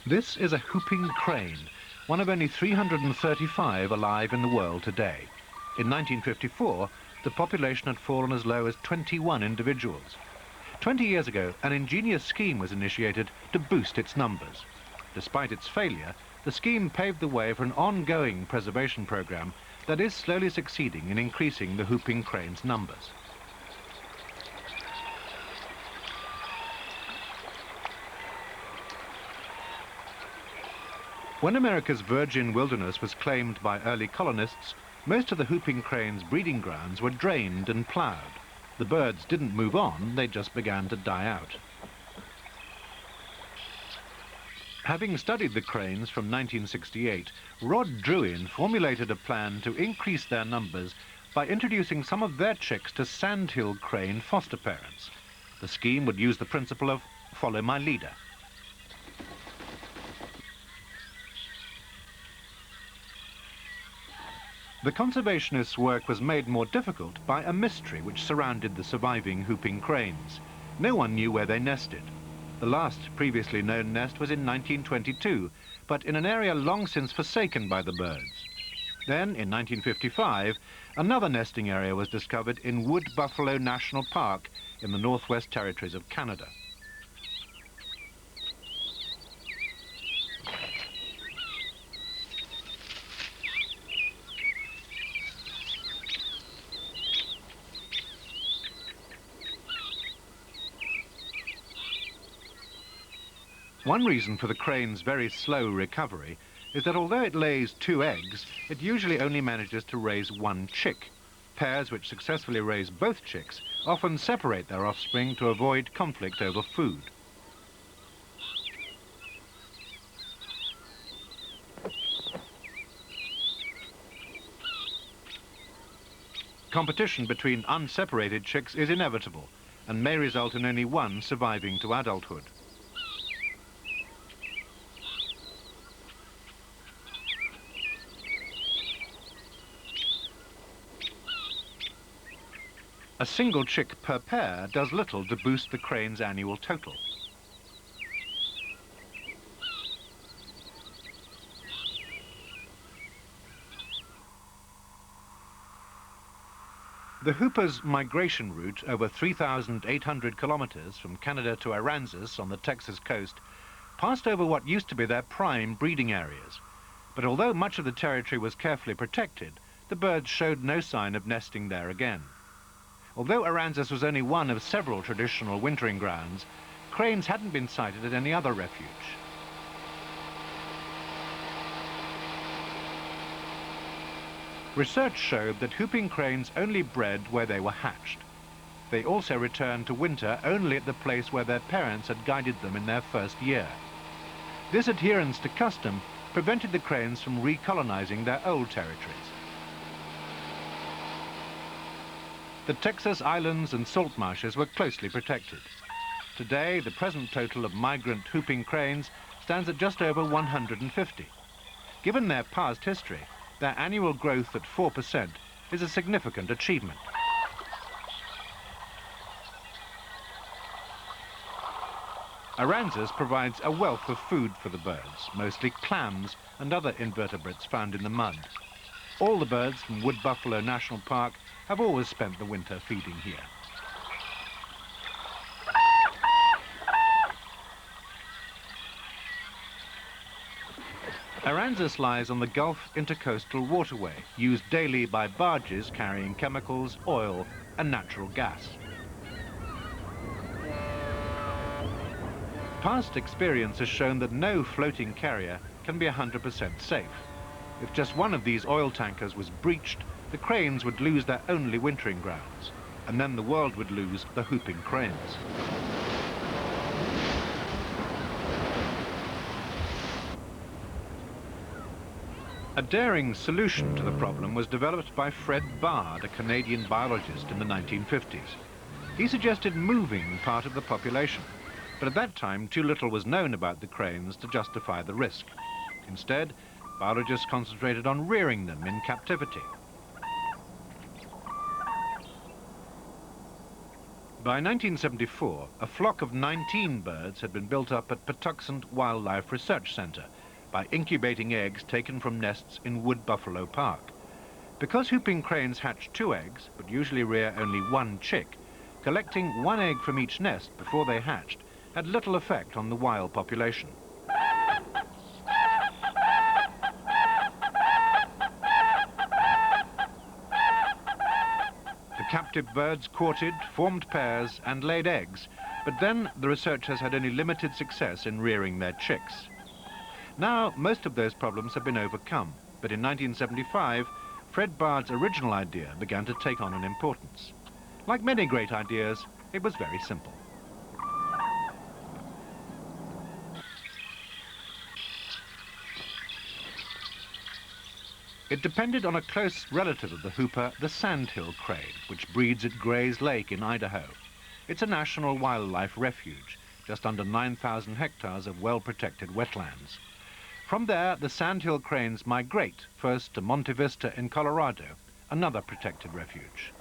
This is a whooping crane, one of only 335 alive in the world today. In 1954, the population had fallen as low as 21 individuals. 20 years ago, an ingenious scheme was initiated to boost its numbers. Despite its failure, the scheme paved the way for an ongoing preservation program that is slowly succeeding in increasing the whooping crane's numbers. When America's virgin wilderness was claimed by early colonists, most of the whooping crane's breeding grounds were drained and ploughed. The birds didn't move on, they just began to die out. Having studied the cranes from 1968, Rod Druin formulated a plan to increase their numbers by introducing some of their chicks to sandhill crane foster parents. The scheme would use the principle of follow my leader. The conservationists' work was made more difficult by a mystery which surrounded the surviving whooping cranes. No one knew where they nested. The last previously known nest was in 1922, but in an area long since forsaken by the birds. Then, in 1955, another nesting area was discovered in Wood Buffalo National Park in the Northwest Territories of Canada. One reason for the crane's very slow recovery is that although it lays 2 eggs, it usually only manages to raise 1 chick. Pairs which successfully raise both chicks often separate their offspring to avoid conflict over food. Competition between unseparated chicks is inevitable and may result in only one surviving to adulthood. A single chick per pair does little to boost the crane's annual total. The Hooper's migration route over 3,800 kilometers from Canada to Aransas on the Texas coast passed over what used to be their prime breeding areas. But although much of the territory was carefully protected, the birds showed no sign of nesting there again. Although Aransas was only one of several traditional wintering grounds, cranes hadn't been sighted at any other refuge. Research showed that whooping cranes only bred where they were hatched. They also returned to winter only at the place where their parents had guided them in their first year. This adherence to custom prevented the cranes from recolonizing their old territories. The Texas islands and salt marshes were closely protected. Today, the present total of migrant whooping cranes stands at just over 150. Given their past history, their annual growth at 4% is a significant achievement. Aransas provides a wealth of food for the birds, mostly clams and other invertebrates found in the mud. All the birds from Wood Buffalo National Park have always spent the winter feeding here. Aransas lies on the Gulf Intercoastal Waterway, used daily by barges carrying chemicals, oil and natural gas. Past experience has shown that no floating carrier can be 100% safe. If just one of these oil tankers was breached, the cranes would lose their only wintering grounds, and then the world would lose the whooping cranes. A daring solution to the problem was developed by Fred Bard, a Canadian biologist in the 1950s. He suggested moving part of the population, but at that time too little was known about the cranes to justify the risk. Instead, biologists concentrated on rearing them in captivity. By 1974, a flock of 19 birds had been built up at Patuxent Wildlife Research Centre by incubating eggs taken from nests in Wood Buffalo Park. Because whooping cranes hatch 2 eggs, but usually rear only 1 chick, collecting 1 egg from each nest before they hatched had little effect on the wild population. The captive birds courted, formed pairs and laid eggs, but then the researchers had only limited success in rearing their chicks. Now most of those problems have been overcome, but in 1975 Fred Bard's original idea began to take on an importance. Like many great ideas, it was very simple. It depended on a close relative of the whooper, the sandhill crane, which breeds at Gray's Lake in Idaho. It's a national wildlife refuge, just under 9,000 hectares of well-protected wetlands. From there, the sandhill cranes migrate first to Monte Vista in Colorado, another protected refuge.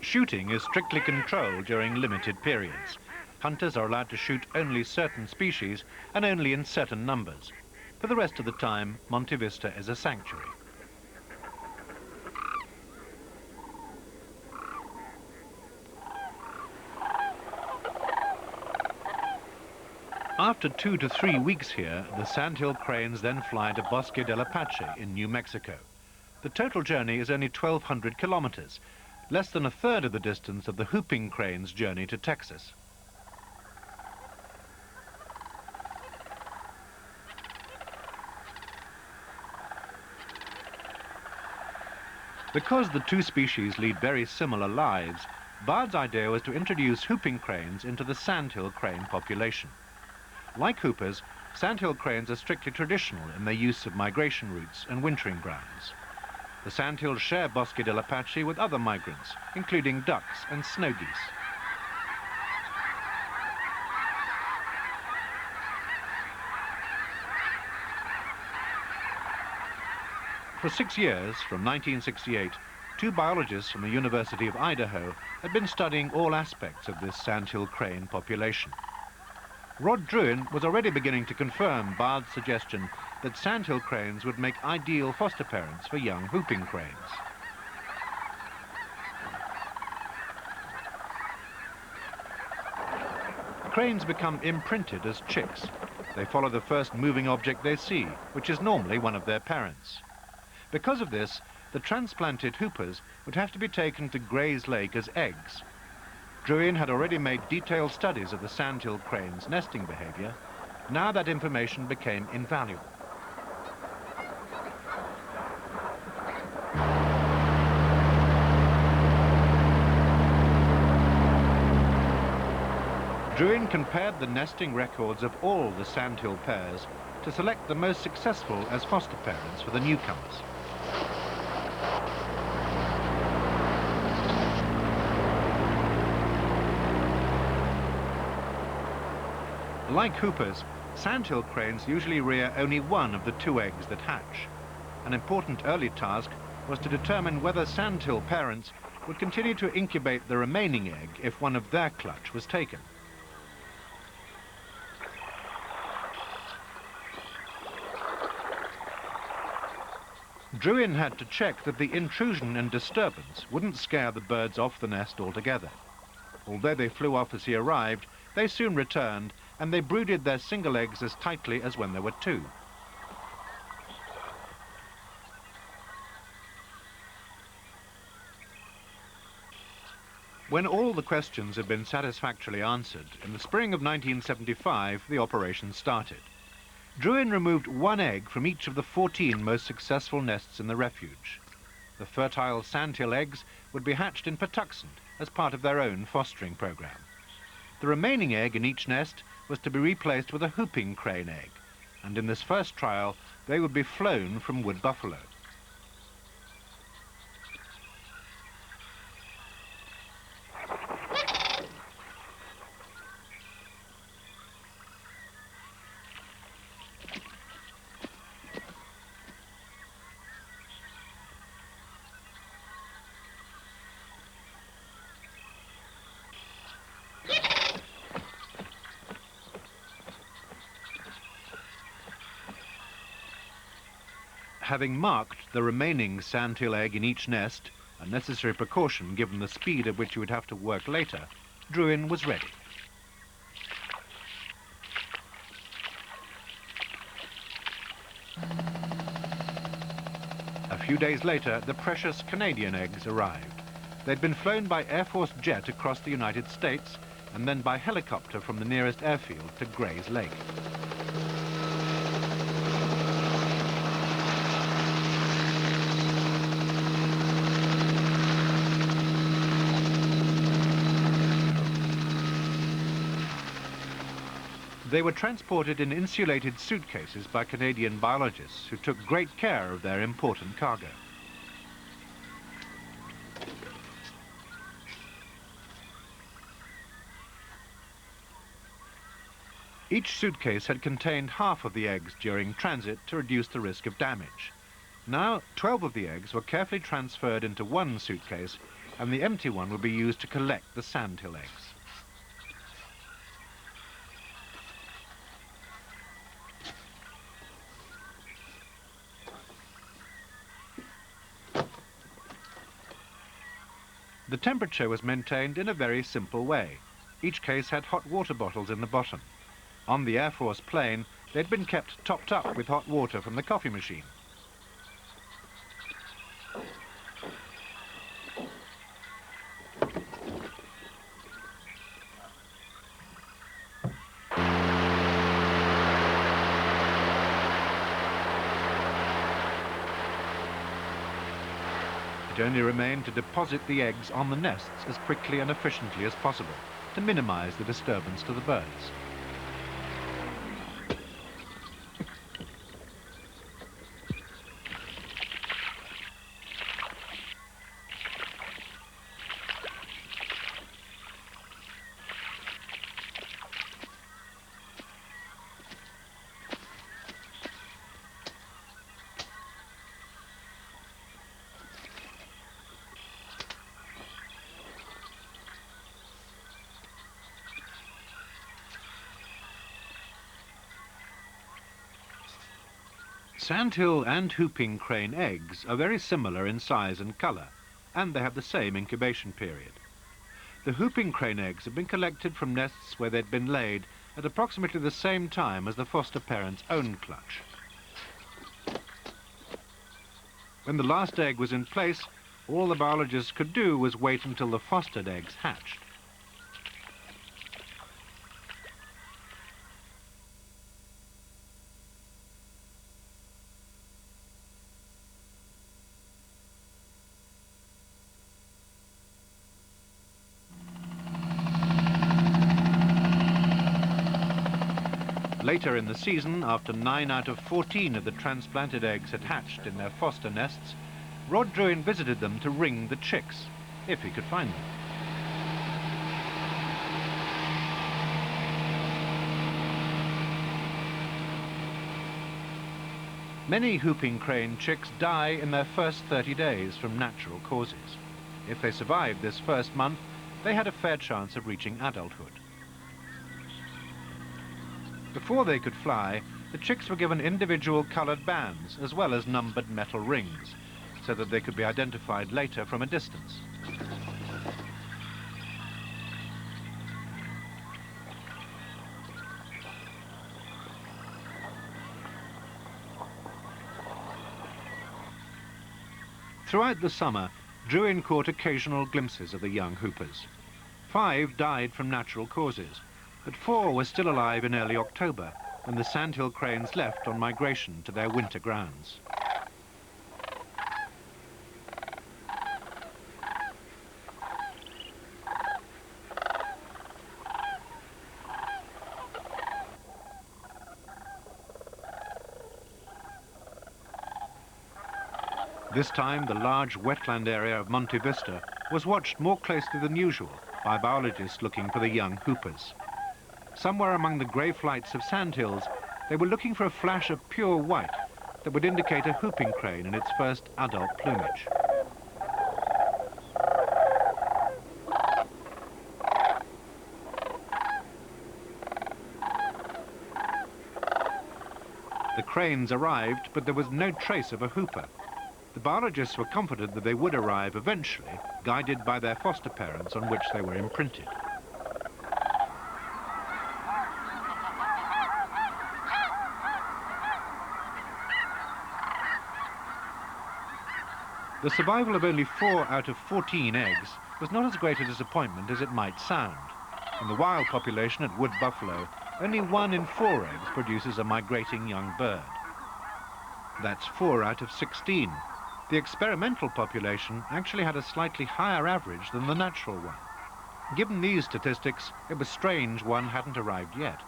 Shooting is strictly controlled during limited periods. Hunters are allowed to shoot only certain species and only in certain numbers. For the rest of the time, Monte Vista is a sanctuary. After 2 to 3 weeks here, the sandhill cranes then fly to Bosque del Apache in New Mexico. The total journey is only 1,200 kilometers, less than a third of the distance of the whooping crane's journey to Texas. Because the 2 species lead very similar lives, Bard's idea was to introduce whooping cranes into the sandhill crane population. Like hoopers, sandhill cranes are strictly traditional in their use of migration routes and wintering grounds. The sandhills share Bosque del Apache with other migrants, including ducks and snow geese. For 6 years, from 1968, 2 biologists from the University of Idaho had been studying all aspects of this sandhill crane population. Rod Druin was already beginning to confirm Bard's suggestion that sandhill cranes would make ideal foster parents for young whooping cranes. Cranes become imprinted as chicks. They follow the first moving object they see, which is normally one of their parents. Because of this, the transplanted whoopers would have to be taken to Gray's Lake as eggs. Druin had already made detailed studies of the sandhill crane's nesting behavior. Now that information became invaluable. Druin compared the nesting records of all the sandhill pairs to select the most successful as foster parents for the newcomers. Like hoopers, sandhill cranes usually rear only one of the 2 eggs that hatch. An important early task was to determine whether sandhill parents would continue to incubate the remaining egg if one of their clutch was taken. Druin had to check that the intrusion and disturbance wouldn't scare the birds off the nest altogether. Although they flew off as he arrived, they soon returned, and they brooded their single eggs as tightly as when there were 2. When all the questions had been satisfactorily answered, in the spring of 1975, the operation started. Druin removed 1 egg from each of the 14 most successful nests in the refuge. The fertile sandhill eggs would be hatched in Patuxent as part of their own fostering program. The remaining egg in each nest was to be replaced with a whooping crane egg, and in this first trial, they would be flown from Wood Buffalo. Having marked the remaining sandhill egg in each nest, a necessary precaution given the speed at which you would have to work later, Druin was ready. A few days later, the precious Canadian eggs arrived. They'd been flown by Air Force jet across the United States and then by helicopter from the nearest airfield to Gray's Lake. They were transported in insulated suitcases by Canadian biologists who took great care of their important cargo. Each suitcase had contained half of the eggs during transit to reduce the risk of damage. Now, 12 of the eggs were carefully transferred into one suitcase, and the empty one would be used to collect the sandhill eggs. The temperature was maintained in a very simple way. Each case had hot water bottles in the bottom. On the Air Force plane, they'd been kept topped up with hot water from the coffee machine. It only remained to deposit the eggs on the nests as quickly and efficiently as possible to minimize the disturbance to the birds. Sandhill and whooping crane eggs are very similar in size and colour, and they have the same incubation period. The whooping crane eggs have been collected from nests where they'd been laid at approximately the same time as the foster parent's own clutch. When the last egg was in place, all the biologists could do was wait until the fostered eggs hatched. Later in the season, after 9 out of 14 of the transplanted eggs had hatched in their foster nests, Rod Druin visited them to ring the chicks, if he could find them. Many whooping crane chicks die in their first 30 days from natural causes. If they survived this first month, they had a fair chance of reaching adulthood. Before they could fly, the chicks were given individual coloured bands as well as numbered metal rings, so that they could be identified later from a distance. Throughout the summer, Druin caught occasional glimpses of the young hoopers. 5 died from natural causes, but 4 were still alive in early October when the sandhill cranes left on migration to their winter grounds. This time, the large wetland area of Monte Vista was watched more closely than usual by biologists looking for the young hoopers. Somewhere among the grey flights of sandhills, they were looking for a flash of pure white that would indicate a whooping crane in its first adult plumage. The cranes arrived, but there was no trace of a hooper. The biologists were confident that they would arrive eventually, guided by their foster parents on which they were imprinted. The survival of only 4 out of 14 eggs was not as great a disappointment as it might sound. In the wild population at Wood Buffalo, only 1 in 4 eggs produces a migrating young bird. That's 4 out of 16. The experimental population actually had a slightly higher average than the natural one. Given these statistics, it was strange one hadn't arrived yet.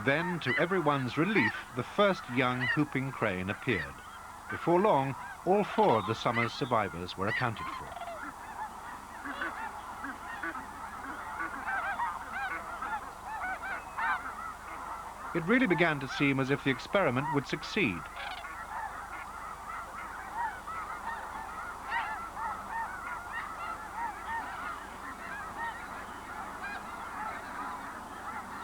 Then, to everyone's relief, the first young whooping crane appeared. Before long, all 4 of the summer's survivors were accounted for. It really began to seem as if the experiment would succeed.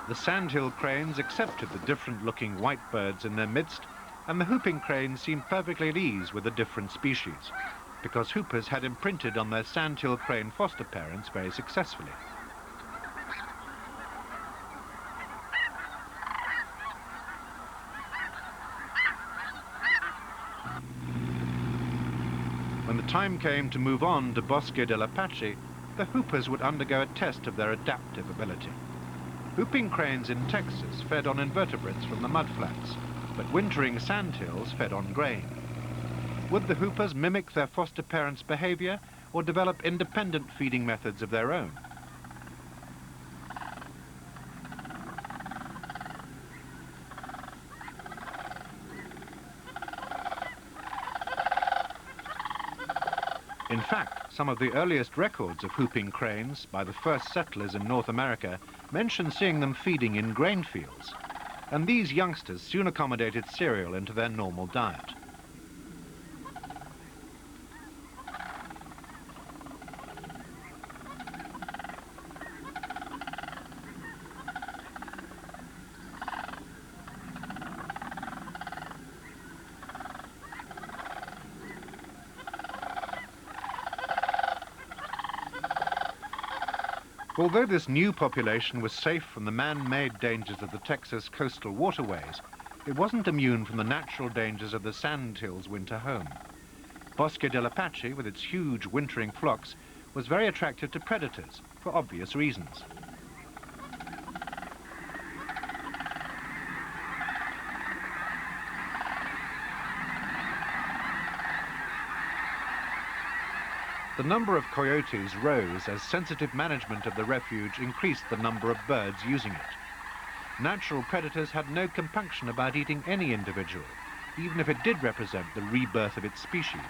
The sandhill cranes accepted the different-looking white birds in their midst, and the whooping cranes seemed perfectly at ease with the different species, because hoopers had imprinted on their sandhill crane foster parents very successfully. When the time came to move on to Bosque del Apache, the hoopers would undergo a test of their adaptive ability. Whooping cranes in Texas fed on invertebrates from the mudflats, but wintering sandhills fed on grain. Would the hoopers mimic their foster parents' behavior or develop independent feeding methods of their own? In fact, some of the earliest records of whooping cranes by the first settlers in North America mention seeing them feeding in grain fields, and these youngsters soon accommodated cereal into their normal diet. Although this new population was safe from the man-made dangers of the Texas coastal waterways, it wasn't immune from the natural dangers of the sandhill's winter home. Bosque del Apache, with its huge wintering flocks, was very attractive to predators, for obvious reasons. The number of coyotes rose as sensitive management of the refuge increased the number of birds using it. Natural predators had no compunction about eating any individual, even if it did represent the rebirth of its species.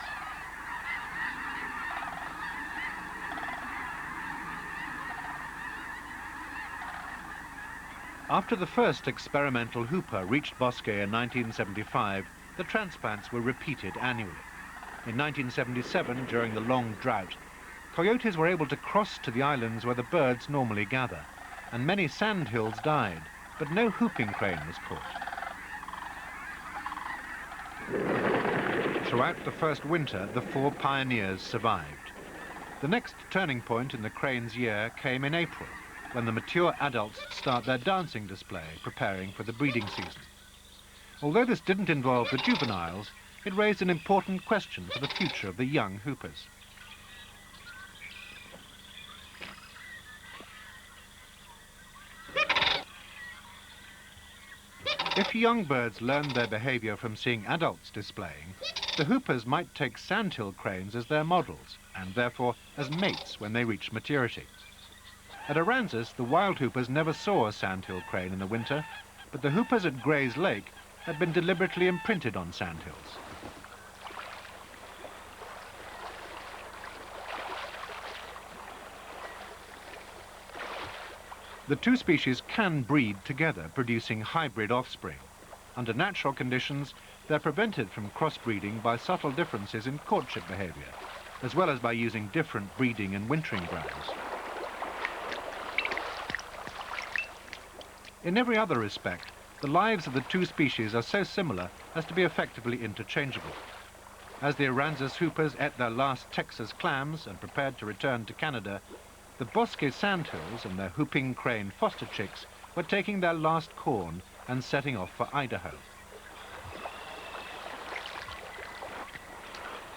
After the first experimental hooper reached Bosque in 1975, the transplants were repeated annually. In 1977, during the long drought, coyotes were able to cross to the islands where the birds normally gather, and many sandhills died, but no whooping crane was caught. Throughout the first winter, the 4 pioneers survived. The next turning point in the crane's year came in April, when the mature adults start their dancing display, preparing for the breeding season. Although this didn't involve the juveniles, it raised an important question for the future of the young hoopers. If young birds learned their behavior from seeing adults displaying, the hoopers might take sandhill cranes as their models, and therefore as mates when they reach maturity. At Aransas, the wild hoopers never saw a sandhill crane in the winter, but the hoopers at Gray's Lake had been deliberately imprinted on sandhills. The two species can breed together, producing hybrid offspring. Under natural conditions, they're prevented from crossbreeding by subtle differences in courtship behavior, as well as by using different breeding and wintering grounds. In every other respect, the lives of the two species are so similar as to be effectively interchangeable. As the Aransas hoopers ate their last Texas clams and prepared to return to Canada, the Bosque sandhills and their whooping crane foster chicks were taking their last corn and setting off for Idaho.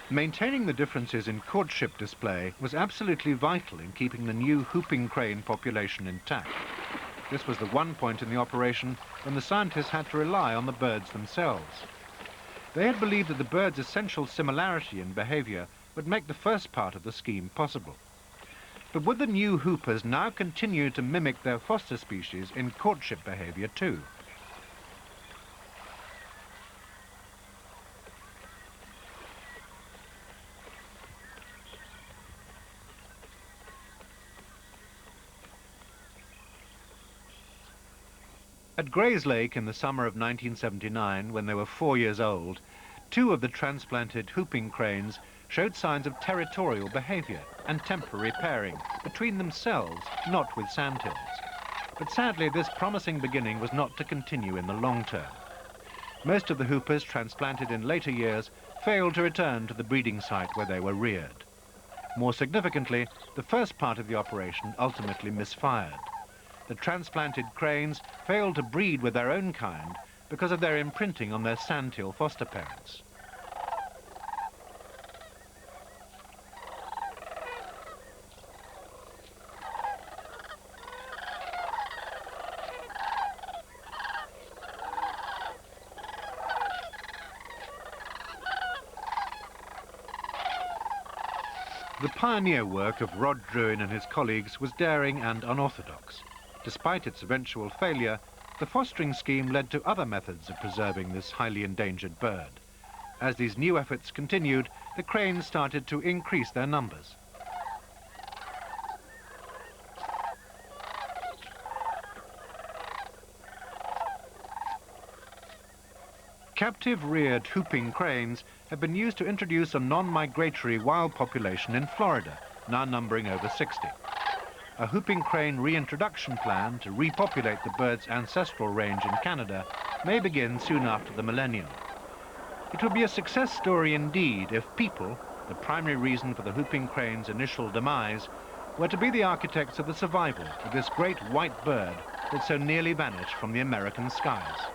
Maintaining the differences in courtship display was absolutely vital in keeping the new whooping crane population intact. This was the one point in the operation when the scientists had to rely on the birds themselves. They had believed that the birds' essential similarity in behavior would make the first part of the scheme possible. But would the new hoopers now continue to mimic their foster species in courtship behavior too? At Gray's Lake in the summer of 1979, when they were 4 years old, two of the transplanted whooping cranes showed signs of territorial behavior and temporary pairing between themselves, not with sandhills. But sadly, this promising beginning was not to continue in the long term. Most of the hoopers transplanted in later years failed to return to the breeding site where they were reared. More significantly, the first part of the operation ultimately misfired. The transplanted cranes failed to breed with their own kind because of their imprinting on their sandhill foster parents. The pioneer work of Rod Druin and his colleagues was daring and unorthodox. Despite its eventual failure, the fostering scheme led to other methods of preserving this highly endangered bird. As these new efforts continued, the cranes started to increase their numbers. Captive reared whooping cranes have been used to introduce a non-migratory wild population in Florida, now numbering over 60. A whooping crane reintroduction plan to repopulate the bird's ancestral range in Canada may begin soon after the millennium. It would be a success story indeed if people, the primary reason for the whooping crane's initial demise, were to be the architects of the survival of this great white bird that so nearly vanished from the American skies.